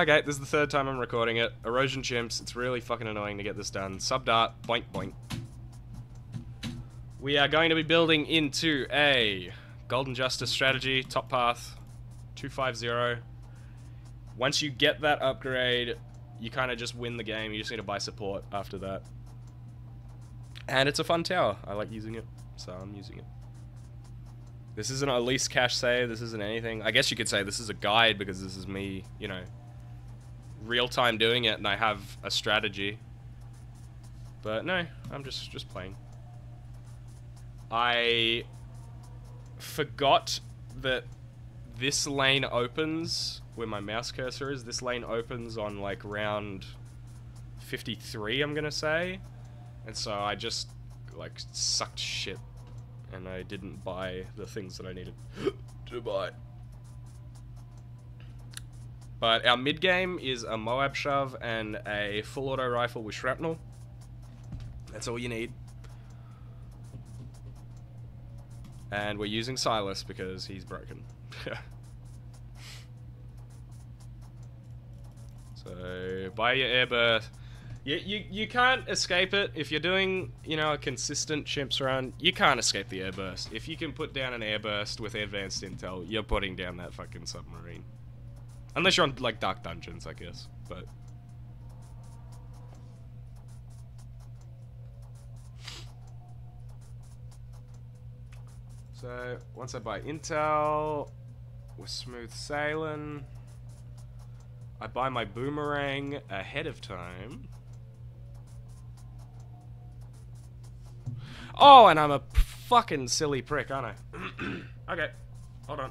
Okay, this is the third time I'm recording it. Erosion Chimps, it's really fucking annoying to get this done. Subdart, boink boink. We are going to be building into a Golden Justice strategy, top path, 250. Once you get that upgrade, you kind of just win the game. You just need to buy support after that. And it's a fun tower. I like using it, so I'm using it. This isn't a lease cash save, this isn't anything. I guess you could say this is a guide because this is me, you know, real-time doing it and I have a strategy. But no, I'm just playing. I forgot that this lane opens, where my mouse cursor is, this lane opens on like round 53, I'm gonna say. And so I just like sucked shit and I didn't buy the things that I needed to buy. But our mid game is a Moab shove and a full auto rifle with shrapnel. That's all you need. And we're using Silas because he's broken. So buy your air burst. You can't escape it if you're doing, you know, a consistent Chimps run. You can't escape the air burst. If you can put down an air burst with advanced intel, you're putting down that fucking submarine. Unless you're on like dark dungeons, I guess. But so once I buy intel, we're smooth sailing. I buy my boomerang ahead of time. Oh, and I'm a fucking silly prick, aren't I? Okay. Hold on.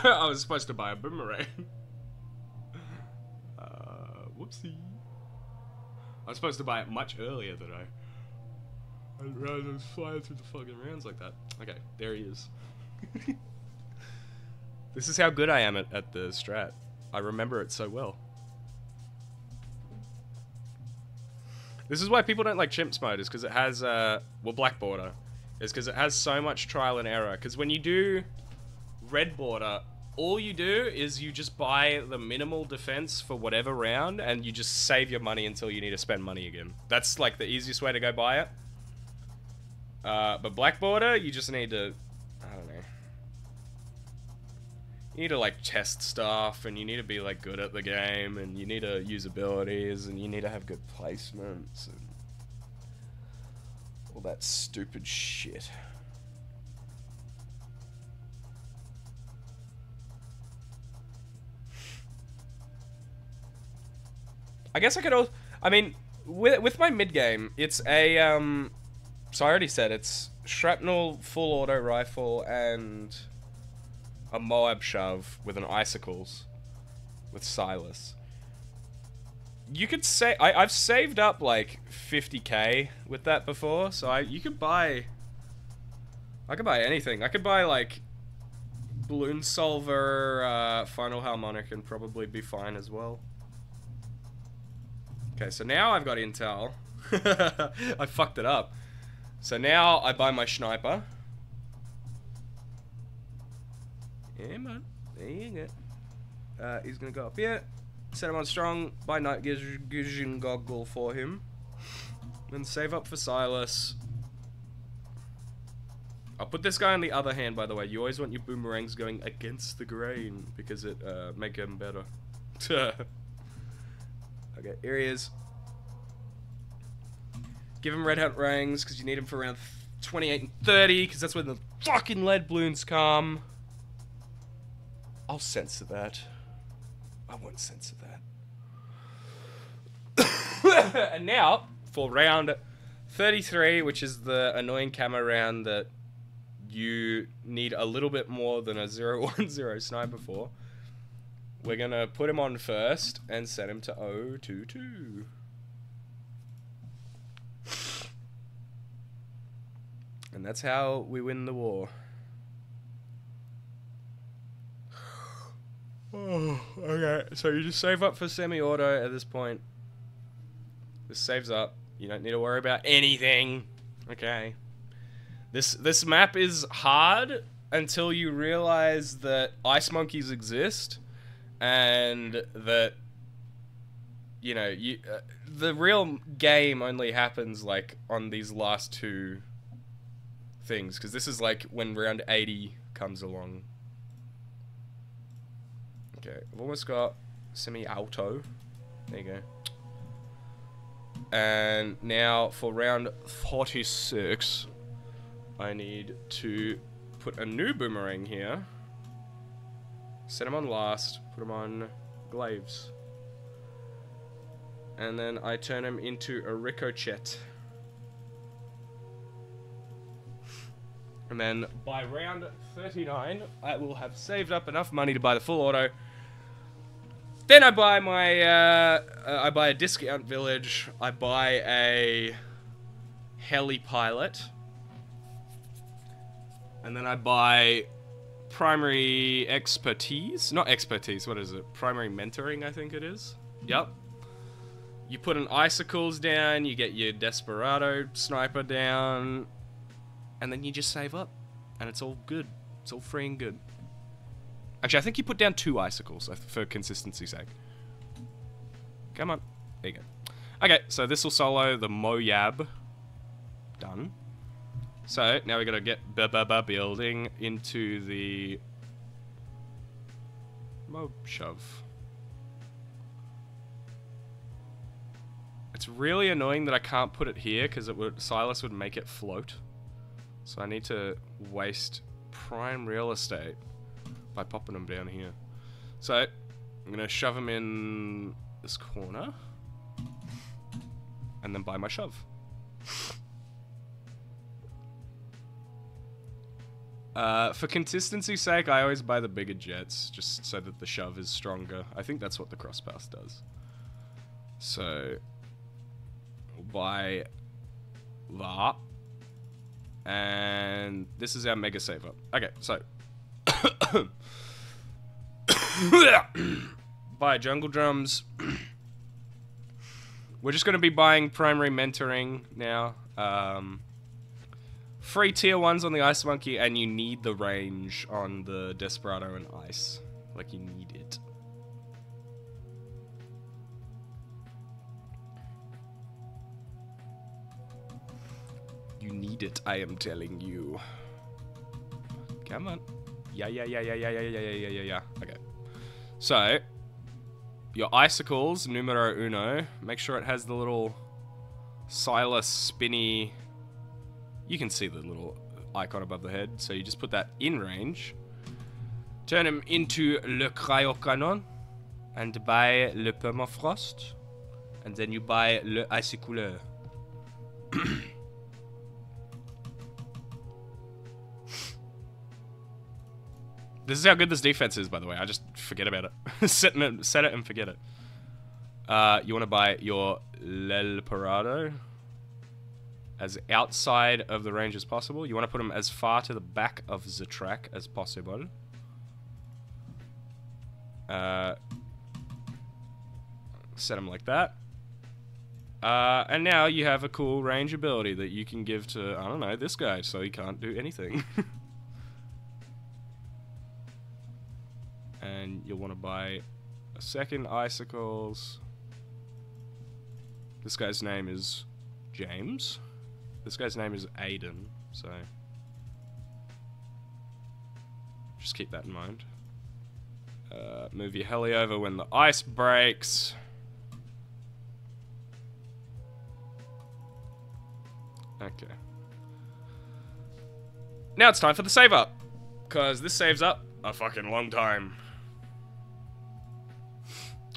I was supposed to buy a boomerang. Whoopsie. I was supposed to buy it much earlier than I'd rather fly through the fucking rounds like that. Okay, there he is. This is how good I am at the strat. I remember it so well. This is why people don't like Chimps mode, is because it has, well, Black Border. Is because it has so much trial and error. Because when you do Red Border, all you do is you just buy the minimal defense for whatever round, and you just save your money until you need to spend money again. That's like the easiest way to go buy it. But Black Border, you just need to, I don't know. You need to like test stuff, and you need to be like good at the game, and you need to use abilities, and you need to have good placements, and all that stupid shit. I guess I could also, I mean, with my mid game, it's a, so I already said it's shrapnel, full auto rifle, and a Moab shove with an icicles with Silas. You could say I've saved up like 50k with that before, so I could buy anything. I could buy like Balloon Solver, Final Harmonic, and probably be fine as well. Okay, so now I've got intel. I fucked it up. So now I buy my sniper. Yeah, man. There you go. He's gonna go up here. Set him on strong. Buy night vision goggle for him. Then save up for Silas. I'll put this guy on the other hand, by the way. You always want your boomerangs going against the grain because it make them better. Okay, here he is. Give him red hat rings because you need him for around 28 and 30 because that's when the fucking lead balloons come. I'll censor that. I won't censor that. And now, for round 33, which is the annoying camo round that you need a little bit more than a 010 sniper for, we're gonna put him on first and set him to 022. And that's how we win the war. Oh, okay. So you just save up for semi-auto at this point. This saves up. You don't need to worry about anything. Okay. This map is hard until you realize that ice monkeys exist, and that, you know, the real game only happens like on these last two things, because this is like when round 80 comes along. Okay, I've almost got semi-auto. There you go. And now for round 46, I need to put a new boomerang here. Set him on last, put him on glaives. And then I turn him into a ricochet. And then by round 39, I will have saved up enough money to buy the full auto. Then I buy my, I buy a discount village. I buy a heli pilot. And then I buy primary expertise. Not expertise, what is it? Primary mentoring, I think it is. Yep. You put an icicles down, you get your desperado sniper down, and then you just save up. And it's all good. It's all free and good. Actually, I think you put down 2 icicles for consistency's sake. Come on. There you go. Okay, so this will solo the Moyab. Done. So, now we gotta get building into the Mob Shove. It's really annoying that I can't put it here, because Silas would make it float. So I need to waste prime real estate by popping them down here. So, I'm gonna shove them in this corner. And then buy my shove. For consistency's sake, I always buy the bigger jets, just so that the shove is stronger. I think that's what the crosspath does. So, we'll buy that. And this is our mega save up. Okay, so. Buy jungle drums. We're just going to be buying primary mentoring now. Free tier 1s on the Ice Monkey, and you need the range on the Desperado and Ice. Like, you need it. You need it, I am telling you. Come on. Yeah. Okay. So, your icicles, numero uno, make sure it has the little Silas spinny. You can see the little icon above the head, so you just put that in range. Turn him into le cryocanon, and buy le permafrost, and then you buy le icicouleur. This is how good this defense is, by the way. I just forget about it. Set it and forget it. You want to buy your Lel Parado as outside of the range as possible. You want to put them as far to the back of the track as possible. Set them like that. And now you have a cool range ability that you can give to, I don't know, this guy, so he can't do anything. And you'll want to buy a second icicles. This guy's name is James. This guy's name is Aiden, so just keep that in mind. Move your heli over when the ice breaks. Okay. Now it's time for the save up, because this saves up a fucking long time.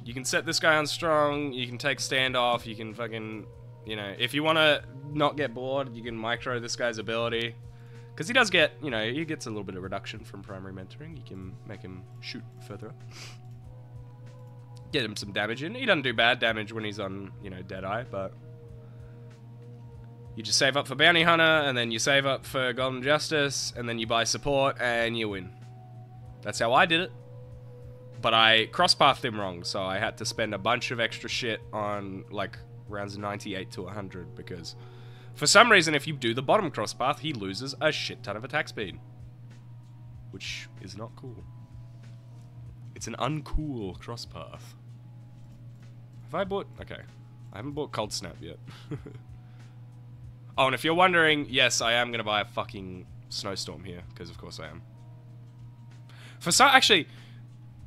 You can set this guy on strong, you can take standoff, you can fucking, you know, if you want to not get bored, you can micro this guy's ability. Because he does get, you know, he gets a little bit of reduction from primary mentoring. You can make him shoot further up. Get him some damage in. He doesn't do bad damage when he's on, you know, Deadeye, but you just save up for Bounty Hunter, and then you save up for Golden Justice, and then you buy support, and you win. That's how I did it. But I cross-pathed him wrong, so I had to spend a bunch of extra shit on, like, rounds 98 to 100, because for some reason, if you do the bottom cross path, he loses a shit ton of attack speed. Which is not cool. It's an uncool cross path. Have I bought... Okay. I haven't bought Cold Snap yet. Oh, and if you're wondering, yes, I am going to buy a fucking Snowstorm here, because of course I am. For some... Actually,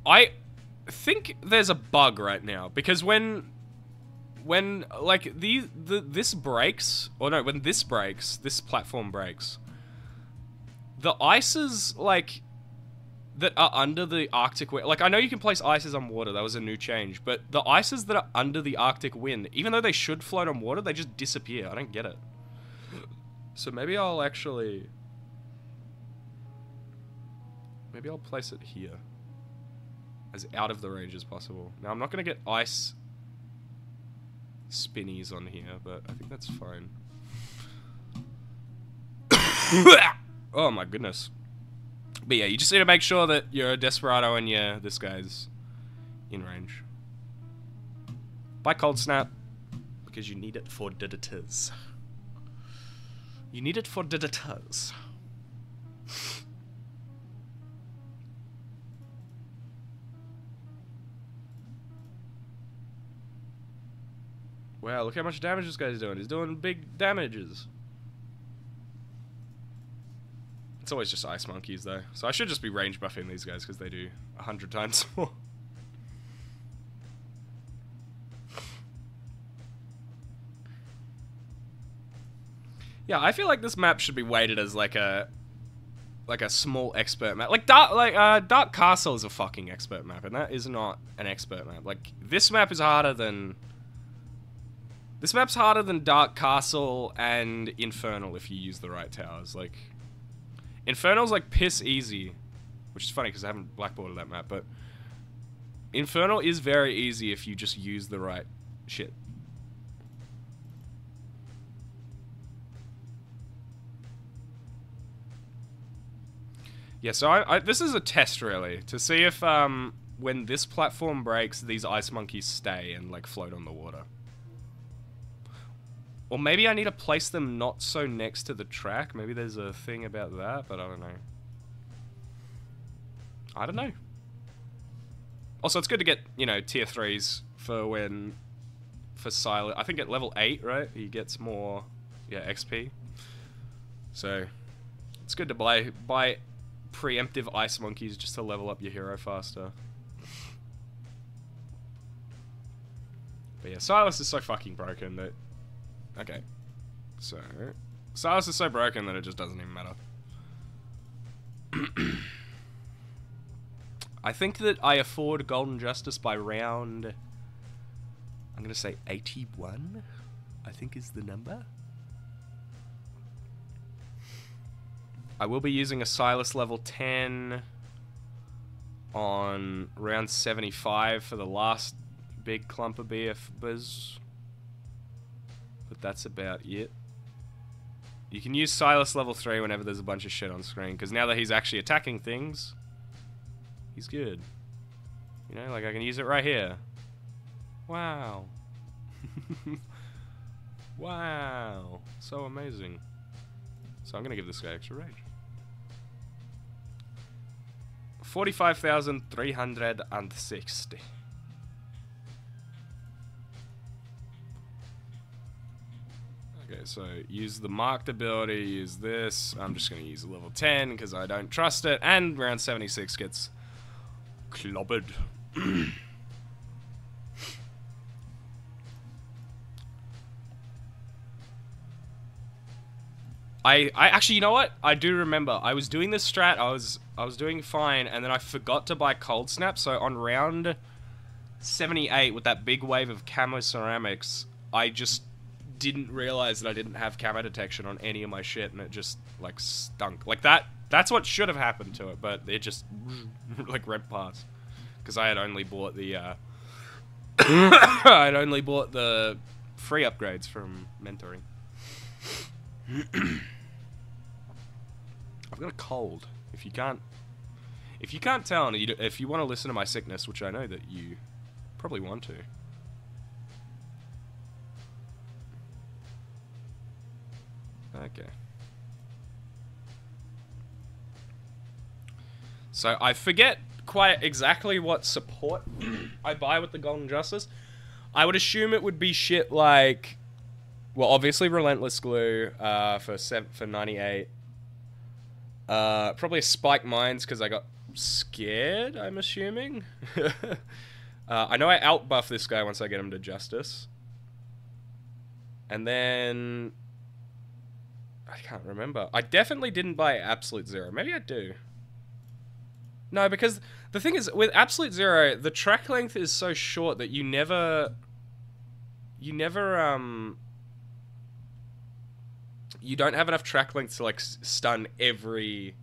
I think there's a bug right now, because when like, this breaks... Or no, when this breaks, this platform breaks... The ices, like, that are under the Arctic wind... Like, I know you can place ices on water. That was a new change. But the ices that are under the Arctic wind, even though they should float on water, they just disappear. I don't get it. So maybe I'll actually... Maybe I'll place it here. As out of the range as possible. Now, I'm not going to get ice spinnies on here, but I think that's fine. Oh my goodness. But yeah, you just need to make sure that you're a Desperado and yeah, this guy's in range. Buy Cold Snap, because you need it for Dedators. You need it for Dedators. Wow, look how much damage this guy's doing. He's doing big damages. It's always just ice monkeys, though. So I should just be range buffing these guys, because they do 100 times more. Yeah, I feel like this map should be weighted as like a small expert map. Like Dark Castle is a fucking expert map, and that is not an expert map. Like, this map is harder than... This map's harder than Dark Castle and Infernal if you use the right towers. Like... Infernal's like piss easy, which is funny because I haven't blackboarded that map, but Infernal is very easy if you just use the right shit. Yeah, so this is a test really, to see if when this platform breaks, these ice monkeys stay and like float on the water. Or maybe I need to place them not so next to the track. Maybe there's a thing about that, but I don't know. I don't know. Also, it's good to get, you know, tier 3s for when... For Silent... I think at level 8, right? He gets more, yeah, XP. So, it's good to buy preemptive ice monkeys just to level up your hero faster. But yeah, Silas is so fucking broken that... Okay, so Silas is so broken that it just doesn't even matter. I think that I afford Golden Justice by round... I'm gonna say 81, I think is the number. I will be using a Silas level 10 on round 75 for the last big clump of BFBs. But that's about it. You can use Silas level 3 whenever there's a bunch of shit on screen, because now that he's actually attacking things, he's good. You know, like I can use it right here. Wow. Wow. So amazing. So I'm going to give this guy extra range. 45,360. Okay, so use the marked ability, use this. I'm just going to use a level 10 because I don't trust it. And round 76 gets clobbered. I actually, you know what? I do remember. I was doing this strat. I was doing fine, and then I forgot to buy Cold Snap. So on round 78 with that big wave of camo ceramics, I just didn't realize that I didn't have camo detection on any of my shit, and it just like stunk. Like that's what should have happened to it, but it just like red past because I had only bought the I'd only bought the free upgrades from mentoring. I've got a cold. If you can't tell, and if you want to listen to my sickness, which I know that you probably want to. Okay. So I forget quite exactly what support I buy with the Golden Justice. I would assume it would be shit like, well, obviously Relentless Glue for 98. Probably a Spike Mines because I got scared, I'm assuming. I know I outbuff this guy once I get him to Justice. And then... I can't remember. I definitely didn't buy Absolute Zero. Maybe I do. No, because the thing is, with Absolute Zero, the track length is so short that you never, you don't have enough track length to, like, stun every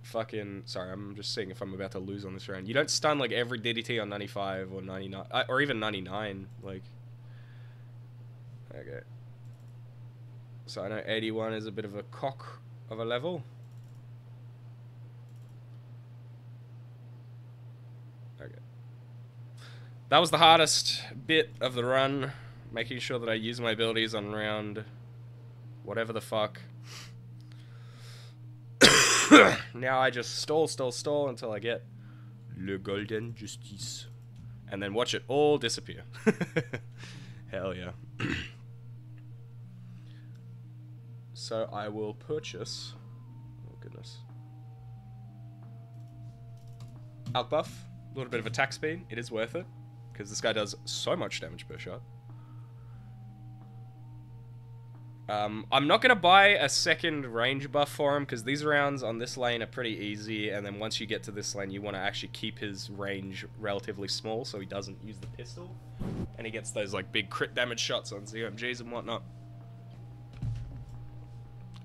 fucking... Sorry, I'm just seeing if I'm about to lose on this round. You don't stun, like, every DDT on 95 or 99, or even 99, like... Okay. So I know 81 is a bit of a cock of a level. Okay. That was the hardest bit of the run, making sure that I use my abilities on round whatever the fuck. Now I just stall until I get Le Golden Justice. And then watch it all disappear. Hell yeah. So I will purchase... Oh goodness. Alk buff. A little bit of attack speed. It is worth it. Because this guy does so much damage per shot. I'm not going to buy a second range buff for him, because these rounds on this lane are pretty easy, and then once you get to this lane, you want to actually keep his range relatively small, so he doesn't use the pistol, and he gets those, like, big crit damage shots on ZMGs and whatnot.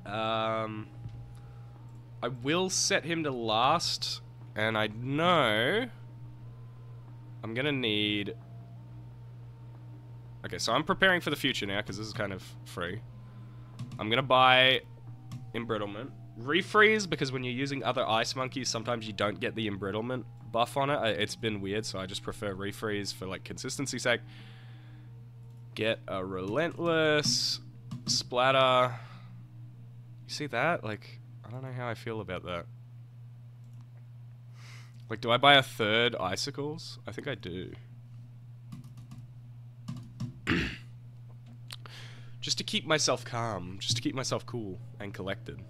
I will set him to last, and I know I'm going to need... Okay, so I'm preparing for the future now, because this is kind of free. I'm gonna buy Embrittlement. Refreeze, because when you're using other Ice Monkeys, sometimes you don't get the Embrittlement buff on it. It's been weird, so I just prefer Refreeze for, like, consistency's sake. Get a Relentless. Splatter. You see that? Like, I don't know how I feel about that. Like, do I buy a third Icicles? I think I do. Just to keep myself calm. Just to keep myself cool and collected.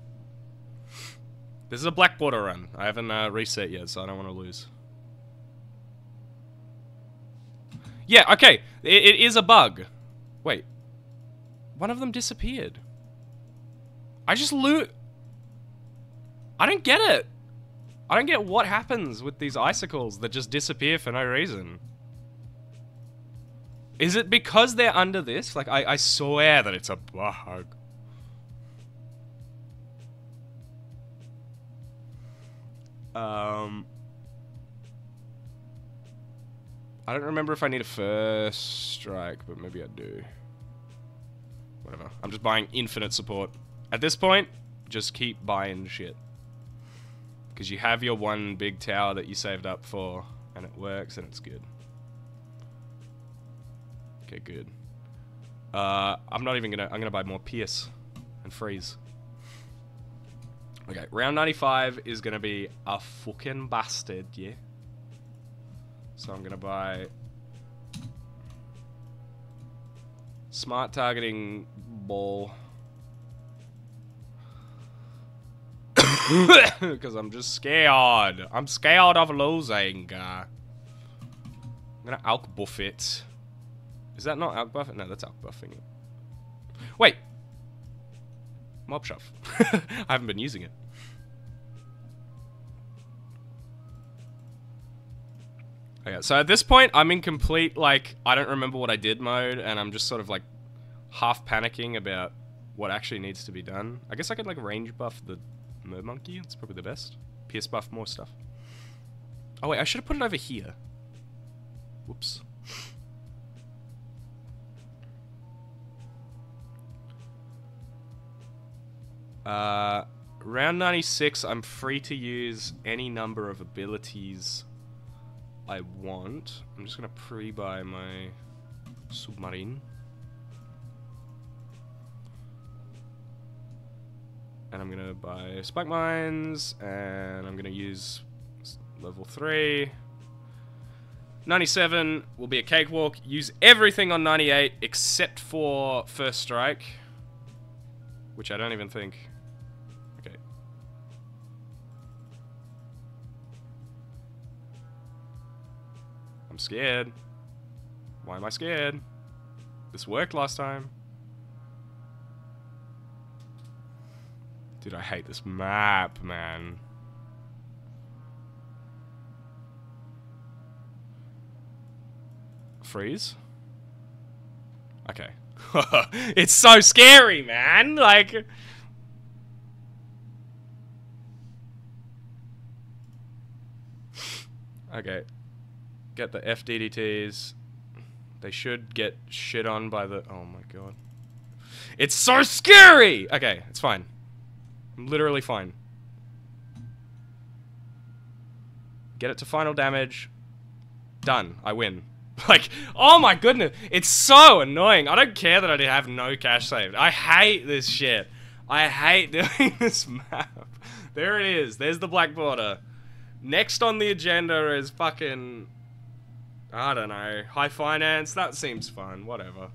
This is a Blackwater run. I haven't reset yet, so I don't want to lose. Yeah, okay. It is a bug. Wait. One of them disappeared. I just loot. I don't get it. I don't get what happens with these Icicles that just disappear for no reason. Is it because they're under this? Like, I swear that it's a bug. I don't remember if I need a first strike, but maybe I do. Whatever. I'm just buying infinite support. At this point, just keep buying shit. Because you have your one big tower that you saved up for, and it works, and it's good. Okay, good. I'm not even gonna... I'm gonna buy more Pierce and Freeze. Okay, round 95 is gonna be a fucking bastard, yeah? So I'm gonna buy... Smart Targeting Ball. Because I'm just scared. I'm scared of losing. I'm gonna Alk buff it. Is that not Alk buff? No, that's Alk buffing it. Wait! Mob Shove. I haven't been using it. Okay, so at this point, I'm in complete, like, I don't remember what I did mode, and I'm just sort of, like, half panicking about what actually needs to be done. I guess I could, like, range buff the Mer Monkey. It's probably the best. Pierce buff more stuff. Oh, wait, I should have put it over here. Whoops. Round 96, I'm free to use any number of abilities I want. I'm just gonna pre-buy my Submarine. And I'm gonna buy spike mines, and I'm gonna use level 3. 97 will be a cakewalk. Use everything on 98 except for first strike, which I don't even think. Okay. I'm scared. Why am I scared? This worked last time. Dude, I hate this map, man. Freeze? Okay. It's so scary, man! Like... Okay. Get the FDDTs. They should get shit on by the... Oh my god. It's so scary! Okay, it's fine. I'm literally fine. Get it to final damage. Done. I win. Like, oh my goodness. It's so annoying. I don't care that I have no cash saved. I hate this shit. I hate doing this map. There it is. There's the black border. Next on the agenda is fucking... I don't know. High finance. That seems fun. Whatever.